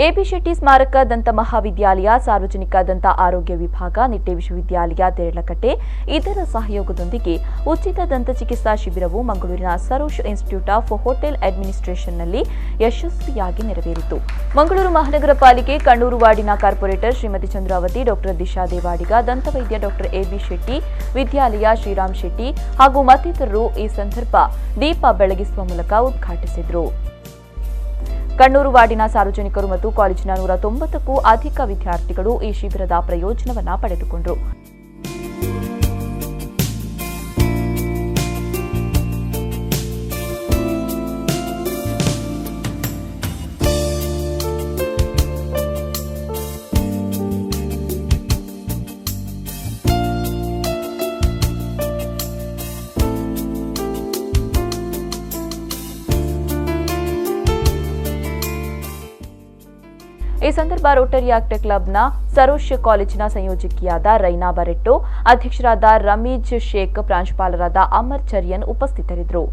AB Shetty ಸ್ಮಾರಕ ದಂತ ಮಹಾವಿದ್ಯಾಲಯ, ಸಾರ್ವಜನಿಕ ದಂತ ಆರೋಗ್ಯ ವಿಭಾಗ, ನಿಟ್ಟೆ ವಿಶ್ವವಿದ್ಯಾಲಯ ದೇರಳಕಟ್ಟೆ ಇದರ ಸಹಯೋಗದೊಂದಿಗೆ ಉಚಿತ ದಂತ ಚಿಕಿತ್ಸಾ ಶಿಬಿರವು ಮಂಗಳೂರಿನ ಸರೋಶ್ ಇನ್ಸ್ಟಿಟ್ಯೂಟ್ ಆಫ್ ಹೋಟೆಲ್ ಅಡ್ಮಿನಿಸ್ಟ್ರೇಷನ್ನಲ್ಲಿ ಯಶಸ್ವಿಯಾಗಿ ನೆರವೇರಿತು. ಮಂಗಳೂರು ಮಹಾನಗರ ಪಾಲಿಕೆ ಕಣ್ಣೂರು ವಾರ್ಡಿನ ಕಾರ್ಪೊರೇಟರ್ ಶ್ರೀಮತಿ ಚಂದ್ರಾವತಿ, ಡಾಕ್ಟರ್ ದಿಶಾ ದೇವಾಡಿಗ, ದಂತವೈದ್ಯ ಡಾಕ್ಟರ್ ಎಬಿ ಶೆಟ್ಟಿ, ವಿದ್ಯಾಲಯ ಶ್ರೀರಾಮ್ ಶೆಟ್ಟಿ ಹಾಗೂ ಮತ್ತಿತರರು ಈ ಸಂದರ್ಭ ದೀಪ ಬೆಳಗಿಸುವ ಮೂಲಕ ಉದ್ಘಾಟಿಸಿದರು. ಕಣ್ಣೂರು ವಾರ್ಡಿನ ಸಾರ್ವಜನಿಕರು ಮತ್ತು ಕಾಲೇಜಿನ 190ಕ್ಕೂ ಅಧಿಕ ವಿದ್ಯಾರ್ಥಿಗಳು ಈ ಶಿಬಿರದ ಪ್ರಯೋಜನವನ್ನು ಪಡೆದುಕೊಂಡರು. ಈ ಸಂದರ್ಭ ರೋಟರಿ ಆಕ್ಟ್ ಕ್ಲಬ್ನ ಸರೋಶ್ ಕಾಲೇಜಿನ ಸಂಯೋಜಕಿಯಾದ ರೈನಾ ಬರೆಟ್ಟೋ, ಅಧ್ಯಕ್ಷರಾದ ರಮೀಜ್ ಶೇಖ್, ಪ್ರಾಂಶುಪಾಲರಾದ ಅಮರ್ ಚರಿಯನ್ ಉಪಸ್ಥಿತರಿದ್ದರು.